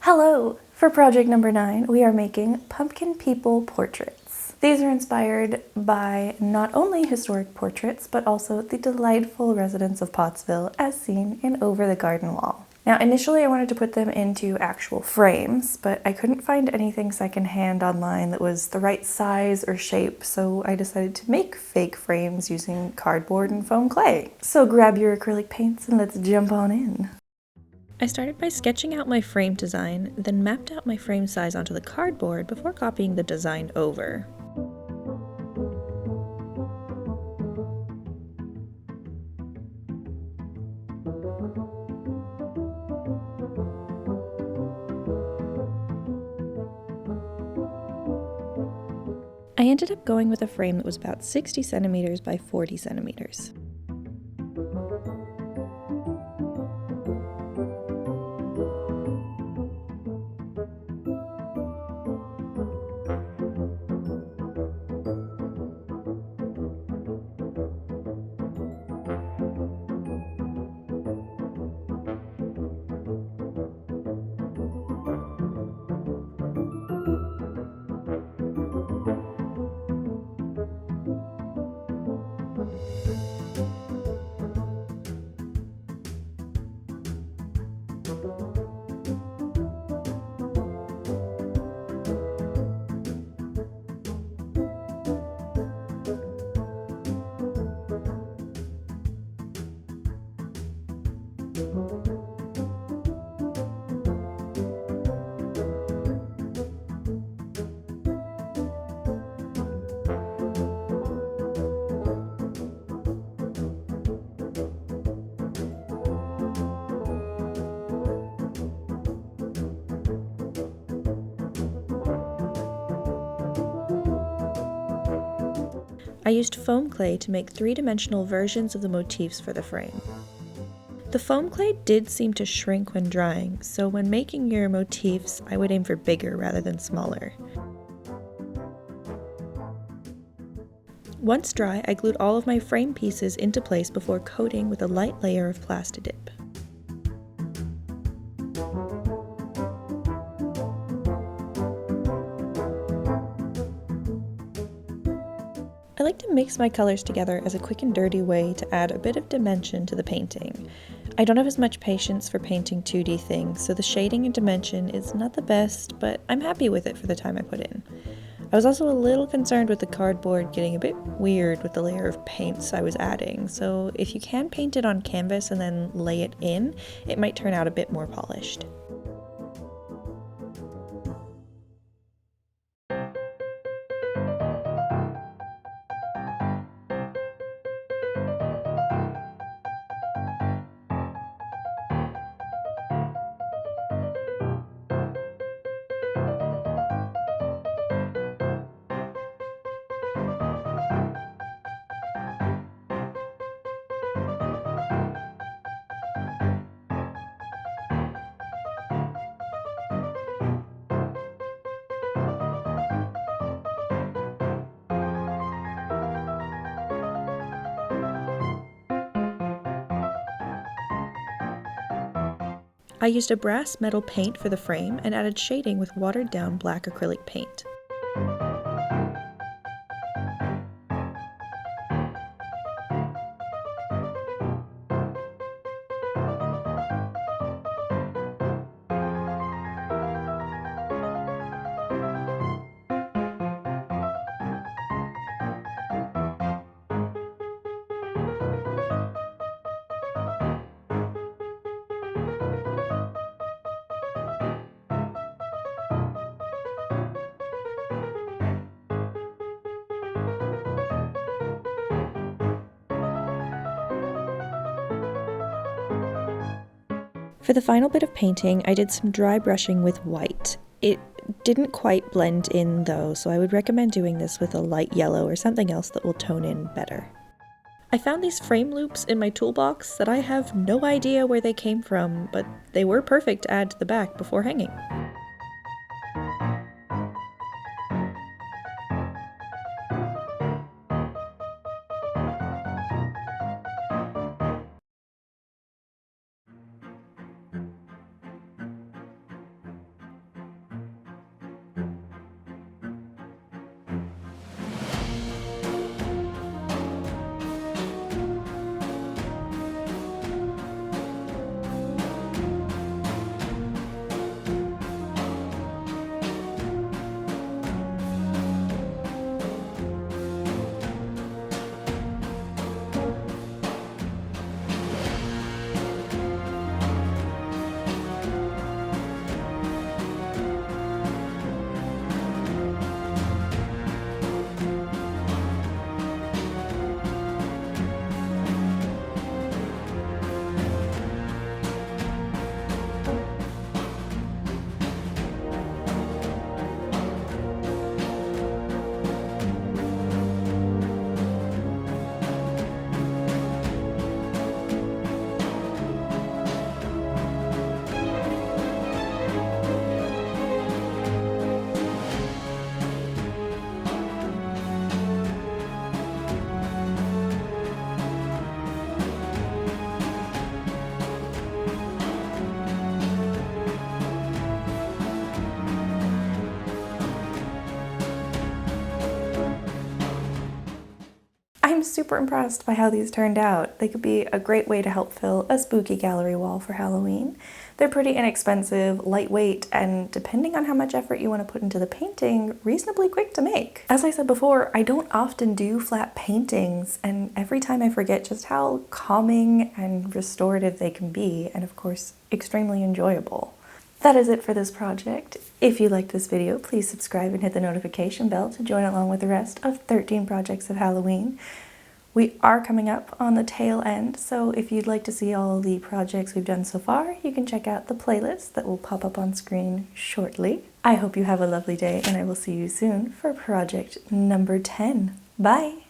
Hello! For project number 9, we are making pumpkin people portraits. These are inspired by not only historic portraits, but also the delightful residents of Pottsfield as seen in Over the Garden Wall. Now, initially I wanted to put them into actual frames, but I couldn't find anything secondhand online that was the right size or shape, so I decided to make fake frames using cardboard and foam clay. So grab your acrylic paints and let's jump on in. I started by sketching out my frame design, then mapped out my frame size onto the cardboard before copying the design over. I ended up going with a frame that was about 60 centimeters by 40 centimeters. I used foam clay to make three-dimensional versions of the motifs for the frame. The foam clay did seem to shrink when drying, so when making your motifs, I would aim for bigger rather than smaller. Once dry, I glued all of my frame pieces into place before coating with a light layer of plasti dip. I like to mix my colors together as a quick and dirty way to add a bit of dimension to the painting. I don't have as much patience for painting 2D things, so the shading and dimension is not the best, but I'm happy with it for the time I put in. I was also a little concerned with the cardboard getting a bit weird with the layer of paints I was adding, so if you can paint it on canvas and then lay it in, it might turn out a bit more polished. I used a brass metal paint for the frame and added shading with watered down black acrylic paint. For the final bit of painting, I did some dry brushing with white. It didn't quite blend in though, so I would recommend doing this with a light yellow or something else that will tone in better. I found these frame loops in my toolbox that I have no idea where they came from, but they were perfect to add to the back before hanging. super impressed by how these turned out. They could be a great way to help fill a spooky gallery wall for Halloween. They're pretty inexpensive, lightweight, and depending on how much effort you want to put into the painting, reasonably quick to make. As I said before, I don't often do flat paintings, and every time I forget just how calming and restorative they can be, and of course, extremely enjoyable. That is it for this project. If you liked this video, please subscribe and hit the notification bell to join along with the rest of 13 projects of Halloween. We are coming up on the tail end, so if you'd like to see all the projects we've done so far, you can check out the playlist that will pop up on screen shortly. I hope you have a lovely day, and I will see you soon for project number 10. Bye!